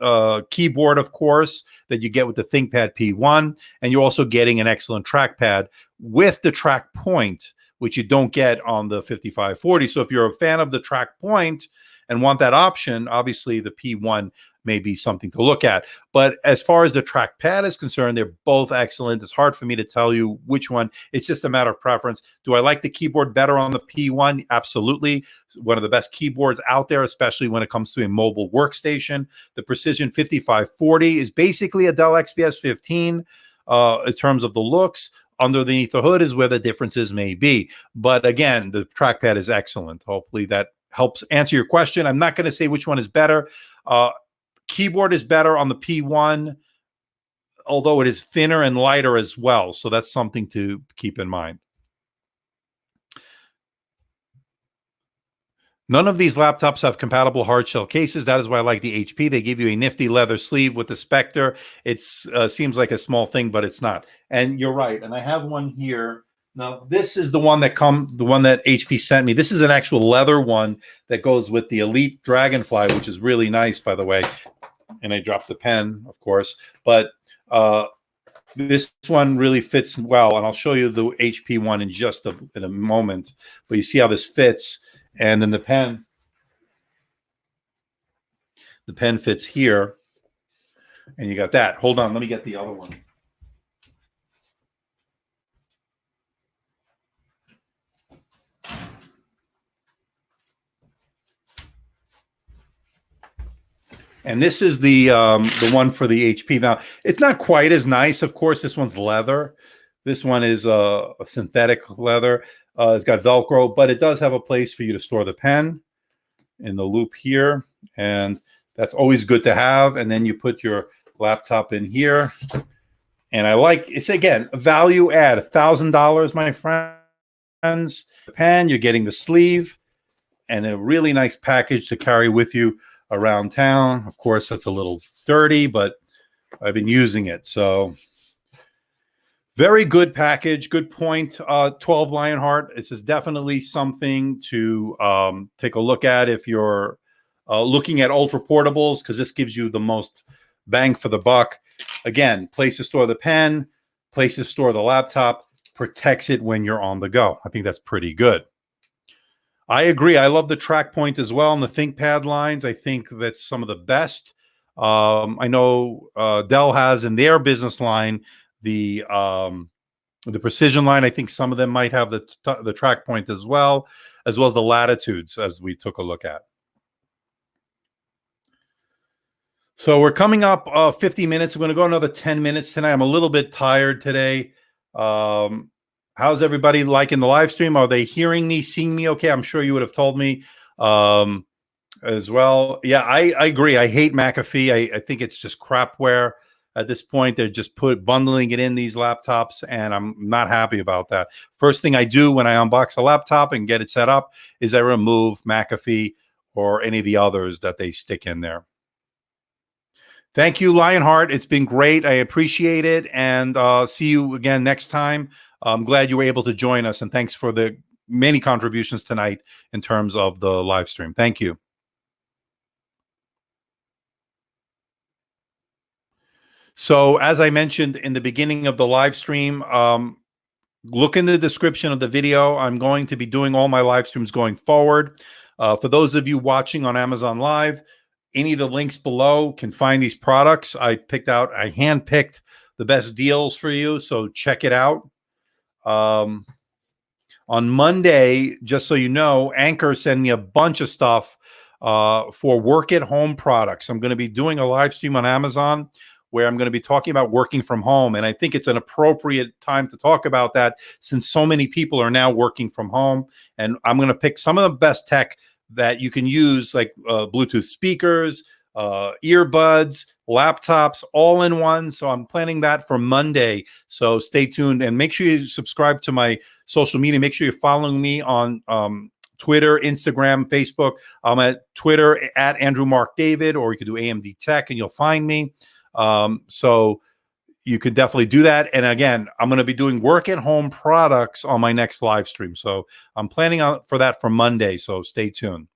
keyboard, of course, that you get with the ThinkPad P1, and you're also getting an excellent trackpad with the track point, which you don't get on the 5540. So if you're a fan of the track point and want that option, obviously the P1 may be something to look at. But as far as the trackpad is concerned, they're both excellent. It's hard for me to tell you which one. It's just a matter of preference. Do I like the keyboard better on the P1? Absolutely. One of the best keyboards out there, especially when it comes to a mobile workstation. The Precision 5540 is basically a Dell XPS 15 in terms of the looks. Underneath the hood is where the differences may be. But again, the trackpad is excellent. Hopefully that helps answer your question. I'm not going to say which one is better. Keyboard is better on the P1, although it is thinner and lighter as well. So that's something to keep in mind. None of these laptops have compatible hard shell cases. That is why I like the HP. They give you a nifty leather sleeve with the Spectre. It seems like a small thing, but it's not. And you're right. And I have one here. Now, this is the one that HP sent me. This is an actual leather one that goes with the Elite Dragonfly, which is really nice, by the way. And I dropped the pen, of course. But this one really fits well. And I'll show you the HP one in just in a moment. But you see how this fits. And then the pen fits here. And you got that. Hold on. Let me get the other one. And this is the one for the HP. Now, it's not quite as nice. Of course, this one's leather. This one is a synthetic leather. It's got Velcro, but it does have a place for you to store the pen in the loop here. And that's always good to have. And then you put your laptop in here. And I like, it's again, a value add, $1,000, my friends. The pen, you're getting the sleeve and a really nice package to carry with you around town. Of course, that's a little dirty, but I've been using it. So very good package. Good point. 12 Lionheart. This is definitely something to take a look at if you're looking at ultra portables, because this gives you the most bang for the buck. Again, place to store the pen, place to store the laptop, protects it when you're on the go. I think that's pretty good. I agree. I love the track point as well and the ThinkPad lines. I think that's some of the best. I know Dell has in their business line the precision line. I think some of them might have the track point as well as the latitudes, as we took a look at. So we're coming up 50 minutes. I'm going to go another 10 minutes tonight. I'm a little bit tired today. How's everybody liking the live stream? Are they hearing me, seeing me okay? I'm sure you would have told me as well. Yeah, I agree. I hate McAfee. I think it's just crapware at this point. They're just bundling it in these laptops, and I'm not happy about that. First thing I do when I unbox a laptop and get it set up is I remove McAfee or any of the others that they stick in there. Thank you, Lionheart. It's been great. I appreciate it. And see you again next time. I'm glad you were able to join us. And thanks for the many contributions tonight in terms of the live stream. Thank you. So as I mentioned in the beginning of the live stream, look in the description of the video. I'm going to be doing all my live streams going forward. For those of you watching on Amazon Live, any of the links below can find these products. I handpicked the best deals for you, so check it out. On Monday, just so you know, Anchor sent me a bunch of stuff for work at home products. I'm going to be doing a live stream on Amazon where I'm going to be talking about working from home. And I think it's an appropriate time to talk about that since so many people are now working from home. And I'm going to pick some of the best tech that you can use, like Bluetooth speakers, earbuds, laptops, all in one. So I'm planning that for Monday. So stay tuned and make sure you subscribe to my social media. Make sure you're following me on Twitter, Instagram, Facebook. I'm at Twitter at Andrew Mark David, or you can do AMD Tech and you'll find me. So you could definitely do that. And again, I'm going to be doing work at home products on my next live stream. So I'm planning for that for Monday. So stay tuned.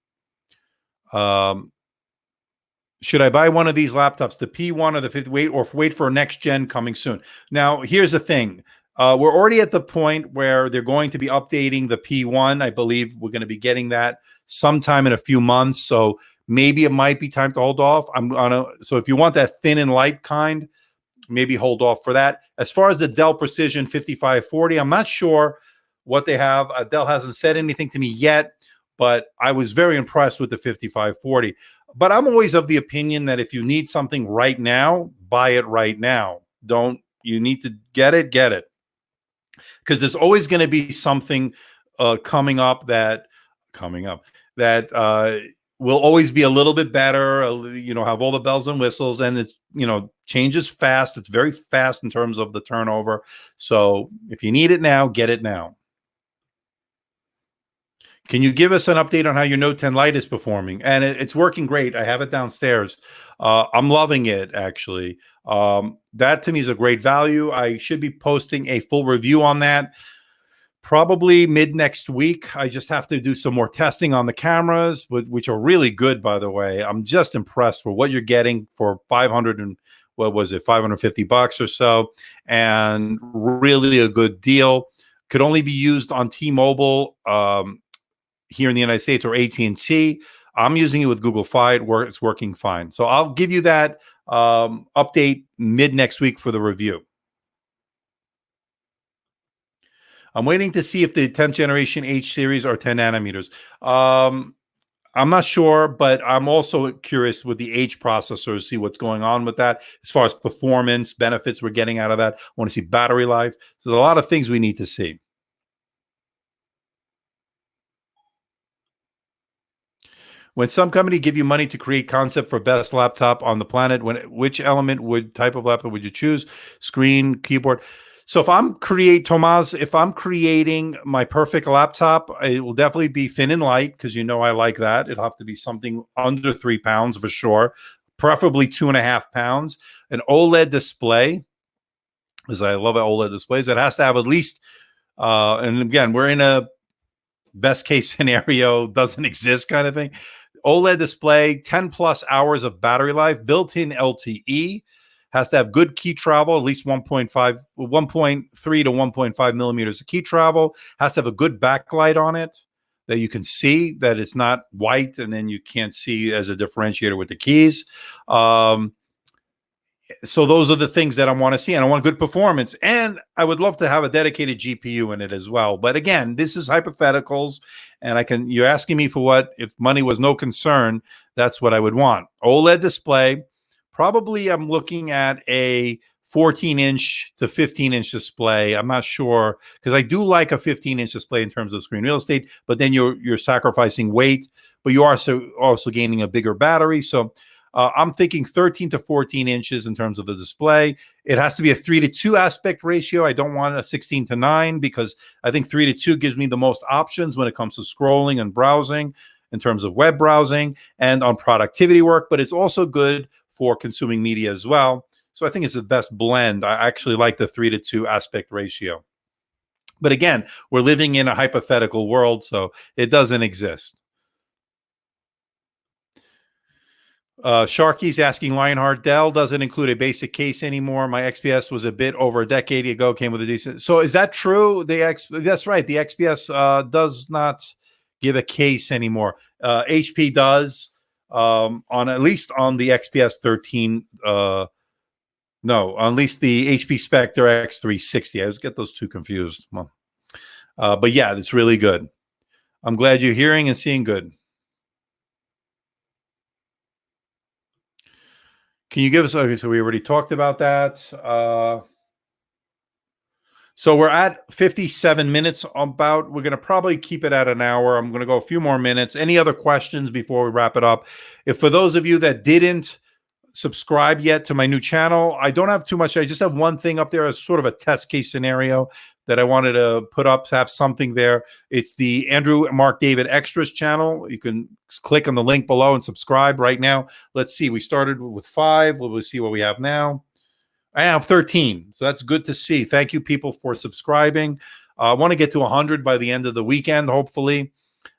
Should I buy one of these laptops, the P1 or the 50, wait for next gen coming soon? Now, here's the thing. We're already at the point where they're going to be updating the P1. I believe we're going to be getting that sometime in a few months. So maybe it might be time to hold off. So if you want that thin and light kind, maybe hold off for that. As far as the Dell Precision 5540, I'm not sure what they have. Dell hasn't said anything to me yet, but I was very impressed with the 5540. But I'm always of the opinion that if you need something right now, buy it right now. You need to get it. Because there's always going to be something coming up that will always be a little bit better, have all the bells and whistles, and it's, changes fast. It's very fast in terms of the turnover. So if you need it now, get it now. Can you give us an update on how your Note 10 Lite is performing? And it's working great. I have it downstairs. I'm loving it, actually. That to me is a great value. I should be posting a full review on that probably mid next week. I just have to do some more testing on the cameras, which are really good, by the way. I'm just impressed for what you're getting for $550 or so, and really a good deal. Could only be used on T-Mobile here in the United States or AT&T. I'm using it with Google Fi. It's working fine. So I'll give you that update mid next week for the review. I'm waiting to see if the 10th generation H series are 10 nanometers. I'm not sure, but I'm also curious with the H processors, see what's going on with that as far as performance, benefits we're getting out of that. I want to see battery life. So there's a lot of things we need to see. When some company give you money to create concept for best laptop on the planet, which type of laptop would you choose? Screen, keyboard. So if I'm creating my perfect laptop, it will definitely be thin and light because I like that. It'll have to be something under 3 pounds for sure, preferably 2.5 pounds. An OLED display, because I love OLED displays. It has to have at least, and again, we're in a best case scenario, doesn't exist kind of thing. OLED display, 10 plus hours of battery life, built-in LTE. Has to have good key travel, at least 1.3 to 1.5 millimeters of key travel. Has to have a good backlight on it that you can see, that it's not white and then you can't see as a differentiator with the keys. So those are the things that I want to see. And I want good performance. And I would love to have a dedicated GPU in it as well. But again, this is hypotheticals. And you're asking me for what, if money was no concern, that's what I would want. OLED display. Probably I'm looking at a 14-inch to 15-inch display. I'm not sure, because I do like a 15-inch display in terms of screen real estate, but then you're sacrificing weight, but you are also gaining a bigger battery. So I'm thinking 13 to 14 inches in terms of the display. It has to be a 3:2 aspect ratio. I don't want a 16:9 because I think 3:2 gives me the most options when it comes to scrolling and browsing in terms of web browsing and on productivity work, but it's also good for consuming media as well. So I think it's the best blend. I actually like the 3:2 aspect ratio. But again, we're living in a hypothetical world, so it doesn't exist. Sharky's asking, Lionheart, Dell doesn't include a basic case anymore. My XPS was a bit over a decade ago, came with a decent. So is that true? That's right. The XPS does not give a case anymore. HP does. On at least on the XPS 13, no, at least the HP Spectre x360. I always get those two confused. But yeah, it's really good. I'm glad you're hearing and seeing good. Can you give us, okay, so we already talked about that. So we're at 57 minutes about. We're going to probably keep it at an hour. I'm going to go a few more minutes. Any other questions before we wrap it up? If for those of you that didn't subscribe yet to my new channel, I don't have too much. I just have one thing up there as sort of a test case scenario that I wanted to put up to have something there. It's the Andrew Mark David Extras channel. You can click on the link below and subscribe right now. Let's see. We started with 5. We'll see what we have now. I have 13, so that's good to see. Thank you, people, for subscribing. I want to get to 100 by the end of the weekend, hopefully,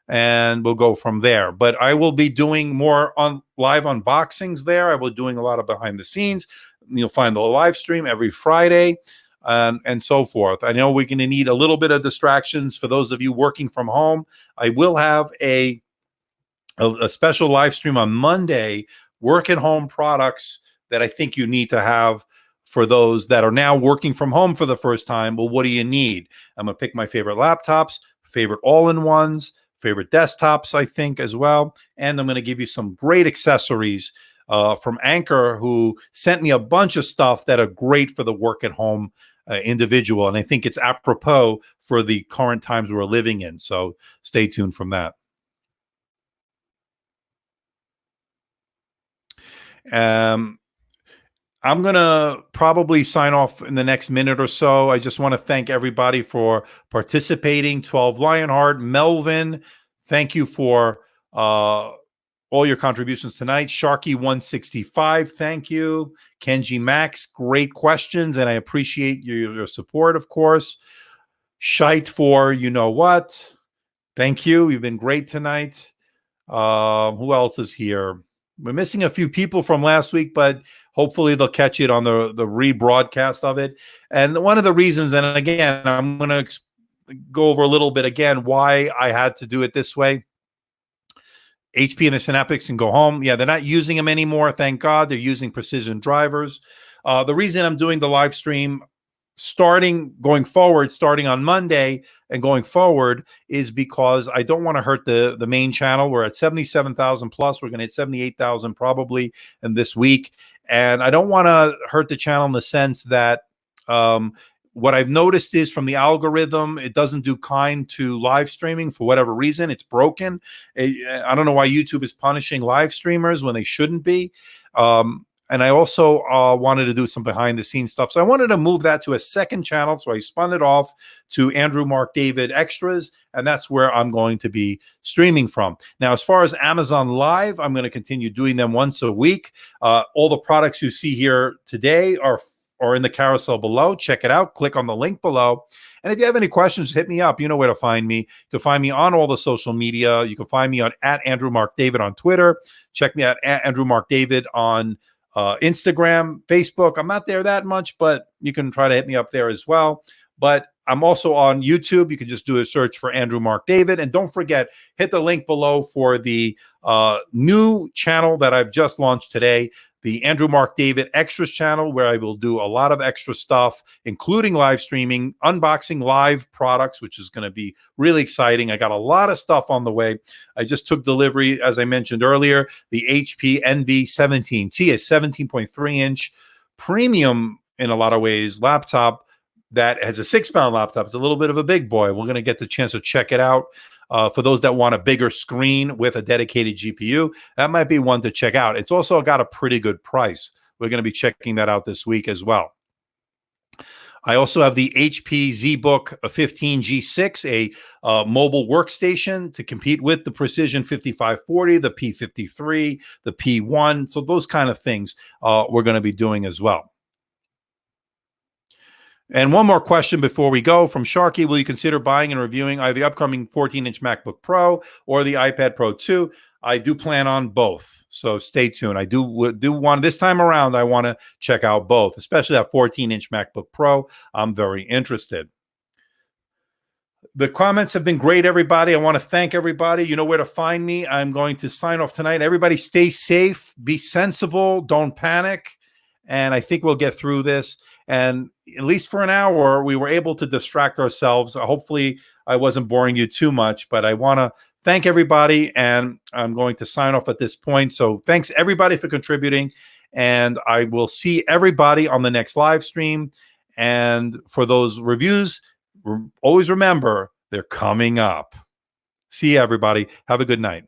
and we'll go from there. But I will be doing more on live unboxings there. I will be doing a lot of behind the scenes. You'll find the live stream every Friday and so forth. I know we're going to need a little bit of distractions for those of you working from home. I will have a special live stream on Monday, work at home products that I think you need to have for those that are now working from home for the first time. Well, what do you need? I'm going to pick my favorite laptops, favorite all-in-ones, favorite desktops, I think, as well. And I'm going to give you some great accessories from Anchor, who sent me a bunch of stuff that are great for the work-at-home individual. And I think it's apropos for the current times we're living in. So stay tuned from that. I'm going to probably sign off in the next minute or so. I just want to thank everybody for participating. 12 Lionheart, Melvin, thank you for all your contributions tonight. Sharky 165, thank you. Kenji Max, great questions, and I appreciate your support, of course. Shite for you know what. Thank you. You've been great tonight. Who else is here? We're missing a few people from last week, but hopefully they'll catch it on the rebroadcast of it. And one of the reasons, and again, I'm going to go over a little bit again why I had to do it this way. HP and the Synaptics can go home. Yeah, they're not using them anymore. Thank God. They're using precision drivers. The reason I'm doing the live stream starting on Monday and going forward is because I don't want to hurt the main channel. We're at 77,000 plus. We're going to hit 78,000 probably in this week. And I don't want to hurt the channel in the sense that what I've noticed is from the algorithm, it doesn't do kind to live streaming for whatever reason. It's broken. I don't know why YouTube is punishing live streamers when they shouldn't be. And I also wanted to do some behind the scenes stuff. So I wanted to move that to a second channel. So I spun it off to Andrew Marc David Extras, and that's where I'm going to be streaming from. Now, as far as Amazon Live, I'm going to continue doing them once a week. All the products you see here today are in the carousel below. Check it out. Click on the link below. And if you have any questions, hit me up. You know where to find me. You can find me on all the social media. You can find me on @Andrew Marc David on Twitter. Check me out @Andrew Marc David on Instagram, Facebook. I'm not there that much, but you can try to hit me up there as well. But I'm also on YouTube. You can just do a search for Andrew Marc David. And don't forget, hit the link below for the new channel that I've just launched today, the Andrew Marc David Extras channel, where I will do a lot of extra stuff, including live streaming, unboxing live products, which is going to be really exciting. I got a lot of stuff on the way. I just took delivery, as I mentioned earlier, the HP Envy 17T, a 17.3-inch premium, in a lot of ways, laptop that has a 6-pound laptop. It's a little bit of a big boy. We're going to get the chance to check it out. For those that want a bigger screen with a dedicated GPU, that might be one to check out. It's also got a pretty good price. We're going to be checking that out this week as well. I also have the HP ZBook 15 G6, a mobile workstation to compete with the Precision 5540, the P53, the P1. So those kind of things we're going to be doing as well. And one more question before we go from Sharky. Will you consider buying and reviewing either the upcoming 14-inch MacBook Pro or the iPad Pro 2? I do plan on both, so stay tuned. I do want, this time around, I want to check out both, especially that 14-inch MacBook Pro. I'm very interested. The comments have been great, everybody. I want to thank everybody. You know where to find me. I'm going to sign off tonight. Everybody stay safe, be sensible, don't panic, and I think we'll get through this. And at least for an hour, we were able to distract ourselves. Hopefully, I wasn't boring you too much, but I want to thank everybody, and I'm going to sign off at this point. So thanks, everybody, for contributing, and I will see everybody on the next live stream. And for those reviews, always remember, they're coming up. See you, everybody. Have a good night.